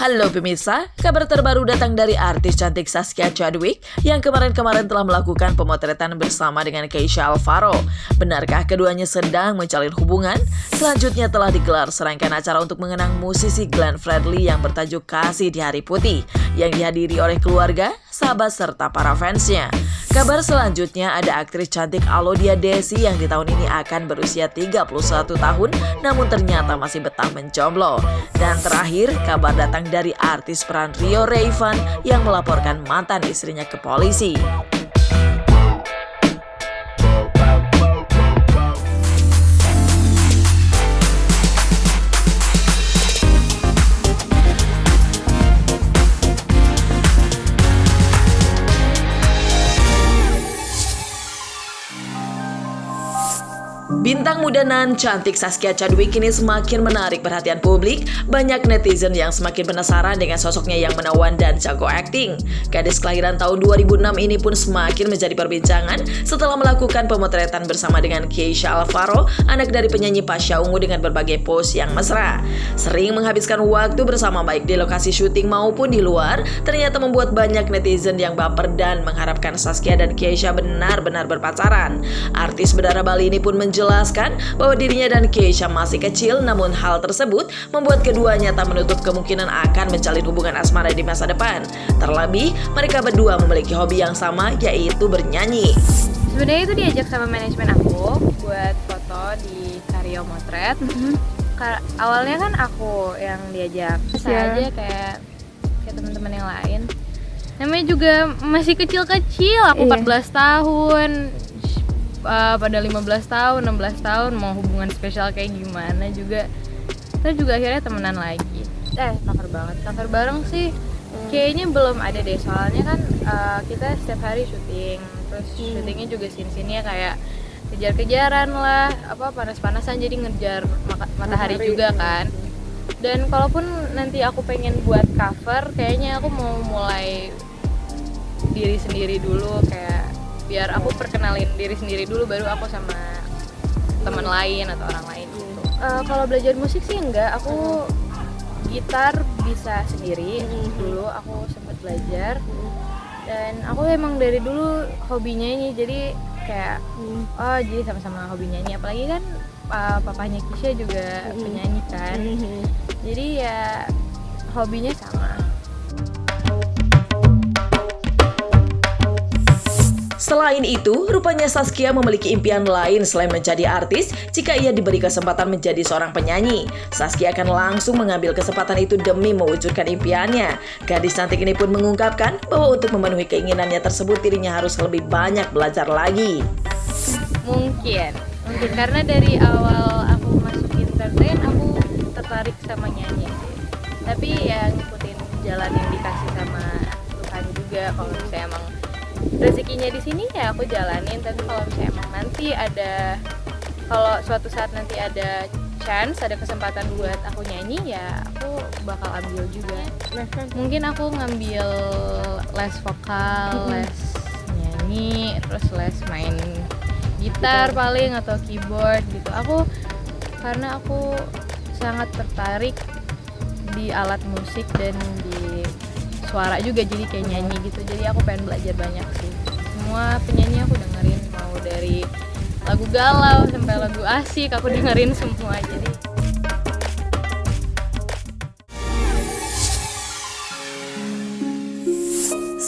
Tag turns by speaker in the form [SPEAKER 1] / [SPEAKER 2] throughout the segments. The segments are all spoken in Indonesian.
[SPEAKER 1] Halo pemirsa, kabar terbaru datang dari artis cantik Zaskia Chadwick yang kemarin-kemarin telah melakukan pemotretan bersama dengan Keisha Alvaro. Benarkah keduanya sedang menjalin hubungan? Selanjutnya telah digelar serangkaian acara untuk mengenang musisi Glenn Fredly yang bertajuk Kasih di Hari Putih, yang dihadiri oleh keluarga, sahabat, serta para fansnya. Kabar selanjutnya ada aktris cantik Alodia Desi yang di tahun ini akan berusia 31 tahun namun ternyata masih betah menjomblo. Dan terakhir, kabar datang dari artis peran Rio Rayvan yang melaporkan mantan istrinya ke polisi. Bintang muda nan cantik Zaskia Chadwick kini semakin menarik perhatian publik. Banyak netizen yang semakin penasaran dengan sosoknya yang menawan dan jago akting. Gadis kelahiran tahun 2006 ini pun semakin menjadi perbincangan setelah melakukan pemotretan bersama dengan Keisha Alvaro, anak dari penyanyi Pasha Ungu, dengan berbagai pose yang mesra. Sering menghabiskan waktu bersama baik di lokasi syuting maupun di luar, ternyata membuat banyak netizen yang baper dan mengharapkan Zaskia dan Keisha benar-benar berpacaran. Artis berdarah Bali ini pun menjelaskan bahwa dirinya dan Keisha masih kecil, namun hal tersebut membuat keduanya tak menutup kemungkinan akan menjalin hubungan asmara di masa depan. Terlebih, mereka berdua memiliki hobi yang sama, yaitu bernyanyi.
[SPEAKER 2] Sebenarnya itu diajak sama manajemen aku buat foto di Karyo Motret. Awalnya kan aku yang diajak, aja kayak teman-teman yang lain. Namanya juga masih kecil-kecil, aku 14 tahun. Pada 15 tahun, 16 tahun mau hubungan spesial kayak gimana juga. Kita juga akhirnya temenan lagi. Kantor bareng sih kayaknya belum ada deh, soalnya kan kita setiap hari syuting. Terus syutingnya juga scene-scene-nya kayak kejar-kejaran lah, panas-panasan, jadi ngejar matahari juga kan. Dan kalaupun nanti aku pengen buat cover, kayaknya aku mau mulai diri sendiri dulu, kayak biar aku perkenalin diri sendiri dulu, baru aku sama teman lain atau orang lain gitu. Kalau belajar musik sih enggak, aku gitar bisa sendiri. Dulu aku sempat belajar dan aku emang dari dulu hobi nyanyi, jadi kayak jadi sama-sama hobi nyanyi, apalagi kan papahnya Kisha juga penyanyi kan, jadi ya hobinya sama.
[SPEAKER 1] Selain itu, rupanya Zaskia memiliki impian lain selain menjadi artis. Jika ia diberi kesempatan menjadi seorang penyanyi, Zaskia akan langsung mengambil kesempatan itu demi mewujudkan impiannya. Gadis cantik ini pun mengungkapkan bahwa untuk memenuhi keinginannya tersebut, dirinya harus lebih banyak belajar lagi.
[SPEAKER 2] Mungkin karena dari awal aku masuk entertain, aku tertarik sama nyanyi sih. Tapi ya ngikutin jalan yang dikasih sama Tuhan juga. Kalau misalnya emang rezekinya di sini ya aku jalanin, tapi kalau misalnya emang nanti kalau suatu saat nanti ada chance, ada kesempatan buat aku nyanyi, ya aku bakal ambil juga. Mungkin aku ngambil les vokal, les nyanyi, terus les main gitar paling atau keyboard gitu. Karena aku sangat tertarik di alat musik dan di suara juga, jadi kayak nyanyi gitu. Jadi aku pengen belajar banyak sih. Semua penyanyi aku dengerin, mau dari lagu galau sampai lagu asik aku dengerin semua. Jadi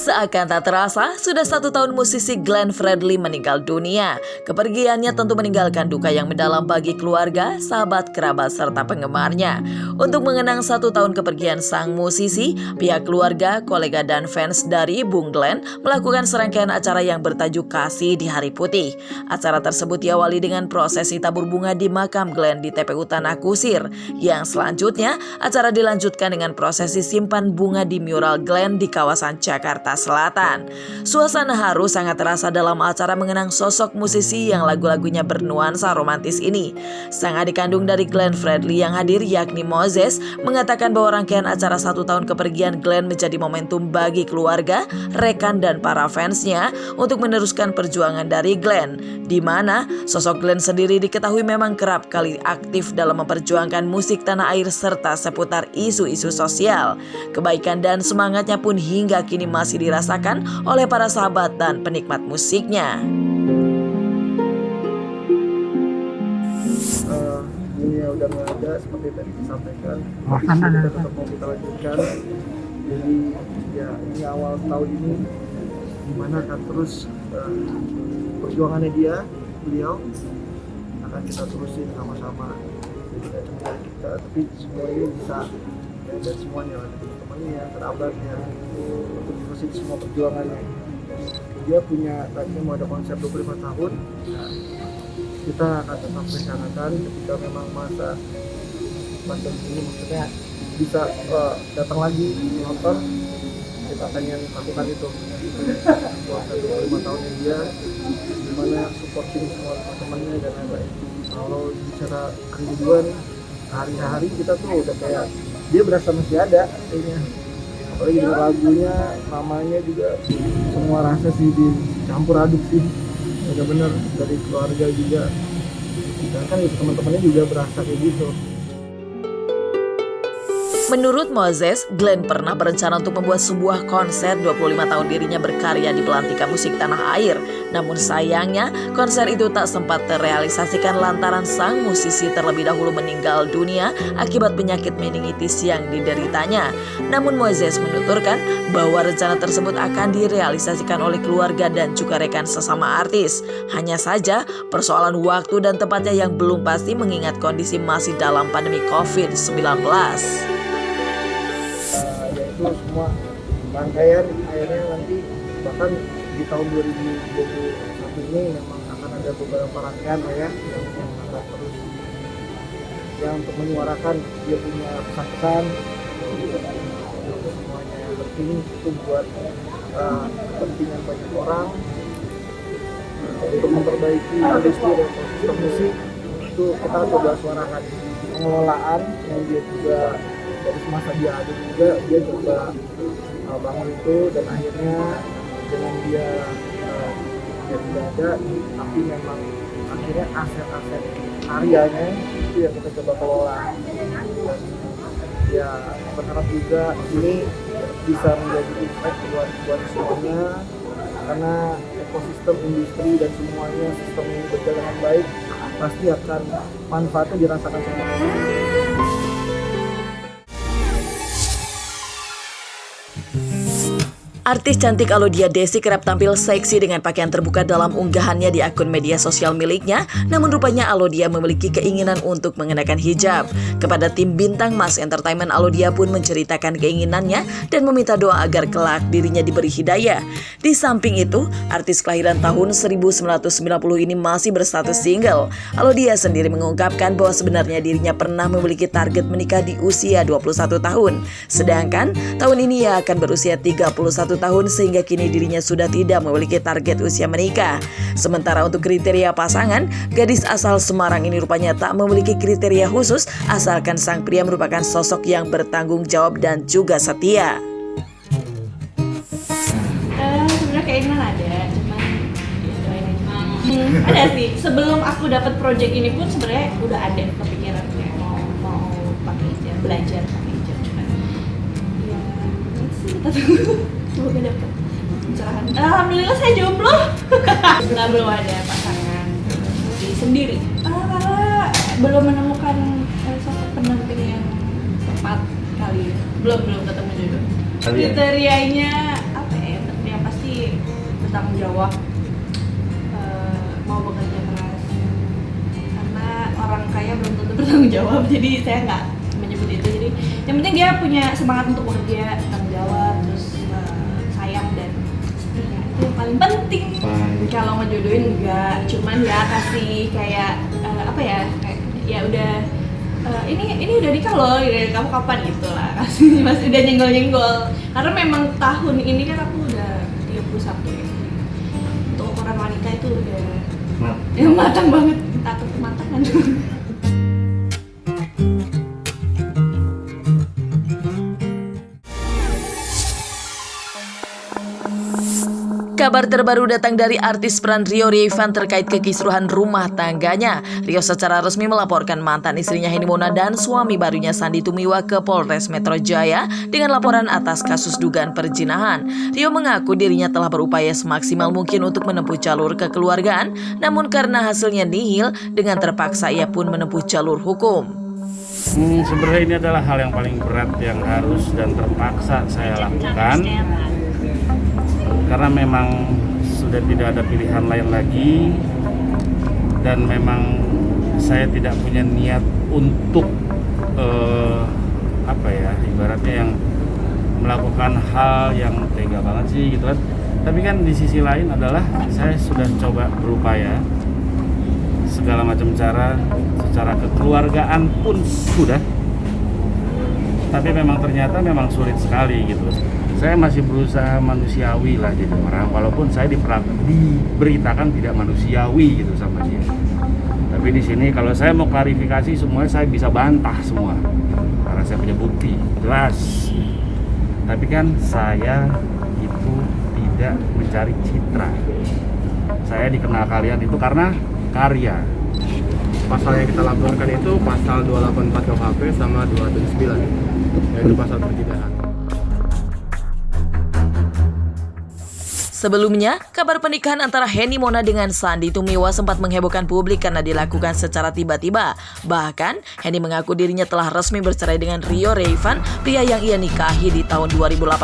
[SPEAKER 1] seakan tak terasa, sudah 1 tahun musisi Glenn Fredly meninggal dunia. Kepergiannya tentu meninggalkan duka yang mendalam bagi keluarga, sahabat, kerabat, serta penggemarnya. Untuk mengenang 1 tahun kepergian sang musisi, pihak keluarga, kolega, dan fans dari Bung Glenn melakukan serangkaian acara yang bertajuk Kasih di Hari Putih. Acara tersebut diawali dengan prosesi tabur bunga di makam Glenn di TPU Tanah Kusir. Yang selanjutnya, acara dilanjutkan dengan prosesi simpan bunga di mural Glenn di kawasan Jakarta Selatan. Suasana haru sangat terasa dalam acara mengenang sosok musisi yang lagu-lagunya bernuansa romantis ini. Sang adik kandung dari Glenn Fredly yang hadir yakni Moses mengatakan bahwa rangkaian acara 1 tahun kepergian Glenn menjadi momentum bagi keluarga, rekan, dan para fansnya untuk meneruskan perjuangan dari Glenn, di mana sosok Glenn sendiri diketahui memang kerap kali aktif dalam memperjuangkan musik tanah air serta seputar isu-isu sosial. Kebaikan dan semangatnya pun hingga kini masih dirasakan oleh para sahabat dan penikmat musiknya.
[SPEAKER 3] Dunia udah nggak ada seperti tadi disampaikan, kita tetap mau kita lanjutkan. Jadi ya ini awal tahun ini dimana akan terus perjuangannya beliau akan kita terusin sama-sama. Jadi tidak cuma dari kita, tapi semuanya bisa dan semuanya lah, teman-temannya, kerabatnya untuk terusin semua perjuangannya. Dia punya tadinya mau ada konsep 25 tahun. Kita akan tetap rencanakan ketika memang masa ini maksudnya bisa datang lagi nonton, kita akan yang lakukan itu puasa 25 tahunnya dia, dimana supporting semua teman-temannya dan lain-lain. Kalau bicara kerinduan hari-hari kita tuh udah kayak dia berasa masih ada kayaknya, apalagi dengan lagunya, namanya juga semua rasa sih dicampur aduk sih. Benar-benar dari keluarga juga, dan kan itu teman-temannya juga berasa kayak gitu.
[SPEAKER 1] Menurut Moses, Glenn pernah berencana untuk membuat sebuah konser 25 tahun dirinya berkarya di Pelantikan Musik Tanah Air. Namun sayangnya, konser itu tak sempat terrealisasikan lantaran sang musisi terlebih dahulu meninggal dunia akibat penyakit meningitis yang dideritanya. Namun Moses menuturkan bahwa rencana tersebut akan direalisasikan oleh keluarga dan juga rekan sesama artis. Hanya saja, persoalan waktu dan tempatnya yang belum pasti mengingat kondisi masih dalam pandemi COVID-19.
[SPEAKER 3] Yaitu semua rangkaian akhirnya nanti bahkan di tahun 2021 ini memang akan ada beberapa rangkaian yang akan terus yang untuk menyuarakan dia punya pesan-pesan semuanya yang penting itu buat kepentingan banyak orang untuk memperbaiki industri dan ekosistem musik. Itu kita coba suarakan pengelolaan yang dia juga dari semasa dia ada juga dia coba bangun itu, dan akhirnya dengan dia tidak ada, tapi memang akhirnya aset-aset karyanya itu yang kita coba kelola. Ya berharap juga ini bisa menjadi impact buat semuanya, karena ekosistem industri dan semuanya sistem ini berjalan dengan baik, pasti akan manfaatnya dirasakan semua.
[SPEAKER 1] Artis cantik Alodia Desi kerap tampil seksi dengan pakaian terbuka dalam unggahannya di akun media sosial miliknya. Namun rupanya Alodia memiliki keinginan untuk mengenakan hijab. Kepada tim Bintang Mas Entertainment, Alodia pun menceritakan keinginannya dan meminta doa agar kelak dirinya diberi hidayah. Di samping itu, artis kelahiran tahun 1990 ini masih berstatus single. Alodia sendiri mengungkapkan bahwa sebenarnya dirinya pernah memiliki target menikah di usia 21 tahun. Sedangkan tahun ini ia akan berusia 31 tahun sehingga kini dirinya sudah tidak memiliki target usia menikah. Sementara untuk kriteria pasangan, gadis asal Semarang ini rupanya tak memiliki kriteria khusus asalkan sang pria merupakan sosok yang bertanggung jawab dan juga setia.
[SPEAKER 4] Sebenarnya keinginan ada, cuman ada sih. Sebelum aku dapat project ini pun sebenarnya udah ada kepikiran kayak mau pakai hijab, belajar pakai hijab, cuman ya kita tunggu. Semoga dapat pencerahan. Alhamdulillah saya jomblo. Nah, belum ada pasangan sendiri. Karena belum menemukan sosok pendamping yang tepat kali. Belum ketemu jodoh. Kriterianya apa ya? Yang pasti bertanggung jawab, mau bekerja keras. Karena orang kaya belum tentu bertanggung jawab. Jadi saya nggak menyebut itu. Jadi yang penting dia punya semangat untuk bekerja, tanggung jawab, terus sayang dan setia, itu yang paling penting. Kalau ngejodohin enggak, cuman ya kasih kayak apa ya, kayak ya udah ini udah nikah loh, kamu kapan gitu lah, kasih masih udah nyenggol-nyenggol. Karena memang tahun ini kan aku udah 31 ya. Untuk ukuran wanita itu udah matang banget, takut kematangan.
[SPEAKER 1] Kabar terbaru datang dari artis peran Rio Rayvan terkait kekisruhan rumah tangganya. Rio secara resmi melaporkan mantan istrinya Henny Mona dan suami barunya Sandy Tumiwa ke Polres Metro Jaya dengan laporan atas kasus dugaan perzinahan. Rio mengaku dirinya telah berupaya semaksimal mungkin untuk menempuh jalur kekeluargaan, namun karena hasilnya nihil, dengan terpaksa ia pun menempuh jalur hukum.
[SPEAKER 5] Sebenarnya ini adalah hal yang paling berat yang harus dan terpaksa saya lakukan. Karena memang sudah tidak ada pilihan lain lagi dan memang saya tidak punya niat untuk ibaratnya yang melakukan hal yang tega banget sih gitu kan. Tapi kan di sisi lain adalah saya sudah coba berupaya segala macam cara, secara kekeluargaan pun sudah, tapi memang ternyata memang sulit sekali gitu. Saya masih berusaha manusiawi lah jadi orang, walaupun saya diberitakan tidak manusiawi gitu sama dia. Tapi di sini kalau saya mau klarifikasi semuanya saya bisa bantah semua, karena saya punya bukti jelas. Tapi kan saya itu tidak mencari citra. Saya dikenal kalian itu karena karya.
[SPEAKER 6] Pasal yang kita laporkan itu pasal 284 KUHP sama 279, yaitu pasal perzinahan.
[SPEAKER 1] Sebelumnya, kabar pernikahan antara Henny Mona dengan Sandy Tumiwa sempat menghebohkan publik karena dilakukan secara tiba-tiba. Bahkan, Henny mengaku dirinya telah resmi bercerai dengan Rio Rayvan, pria yang ia nikahi di tahun 2018.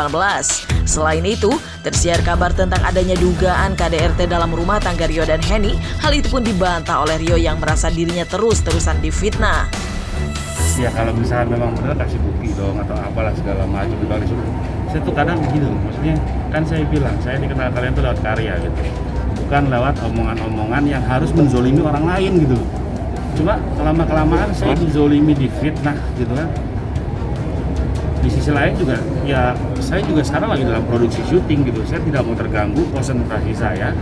[SPEAKER 1] Selain itu, tersiar kabar tentang adanya dugaan KDRT dalam rumah tangga Rio dan Henny. Hal itu pun dibantah oleh Rio yang merasa dirinya terus-terusan difitnah.
[SPEAKER 5] Ya kalau misalnya memang benar kasih bukti dong atau apalah segala macam gitu. Saya tuh kadang gitu, maksudnya kan saya bilang saya dikenal kalian tuh lewat karya gitu, bukan lewat omongan-omongan yang harus menzolimi orang lain gitu. Cuma lama-kelamaan saya dizolimi, difitnah gitu kan. Di sisi lain juga ya saya juga sekarang lagi dalam produksi syuting gitu, saya tidak mau terganggu konsentrasi saya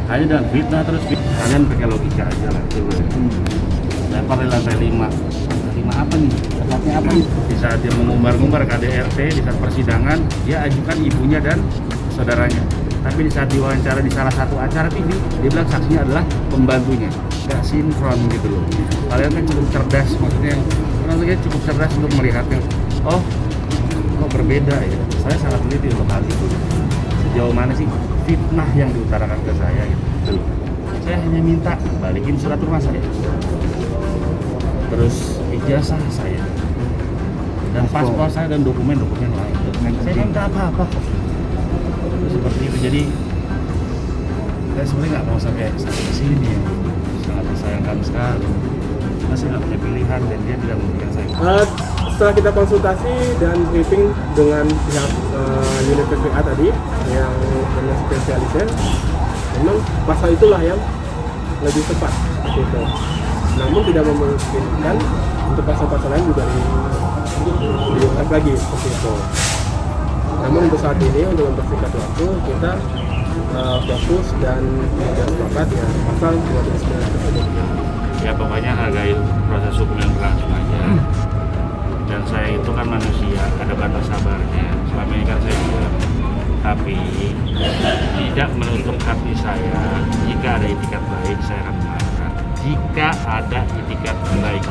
[SPEAKER 5] hanya dengan fitnah terus. Kalian pakai logika aja lah coba. Lempar di lantai 5 apa nih? Tempatnya apa nih? Di saat dia mengumbar-ngumbar KDRT di saat persidangan, dia ajukan ibunya dan saudaranya. Tapi di saat diwawancara di salah satu acara TV, dia bilang saksinya adalah pembantunya. Gak sinkron gitu loh. Kalian kan cukup cerdas, maksudnya cukup cerdas untuk melihatnya. Oh, kok berbeda ya? Saya sangat teliti untuk hal itu. Sejauh mana sih fitnah yang diutarakan ke saya gitu. Saya hanya minta balikin surat rumah saya, terus ijazah saya, dan paspor saya dan dokumen-dokumen lain. Saya minta apa-apa kok. Seperti itu, jadi saya sebenarnya nggak mau sampai sini ya. Sangat disayangkan sekali. Masih nggak punya pilihan dan dia tidak memberikan saya.
[SPEAKER 6] Setelah kita konsultasi dan briefing dengan pihak unit PPA tadi yang punya spesialisnya, memang pasal itulah yang lebih tepat seperti itu. Namun tidak memungkinkan untuk pasal-pasal lain juga diungkap lagi seperti itu. Namun untuk saat ini untuk mempersingkat waktu kita fokus dan tidak sepakat ya pasal 279 tersebut.
[SPEAKER 5] Ya pokoknya hargai proses hukum yang berlangsung aja. Dan saya itu kan manusia, ada batas sabarnya. Selama ini kan saya juga, tapi tidak menutup hati saya. Jika ada itikat baik, saya akan memaafkan. Jika ada itikat baik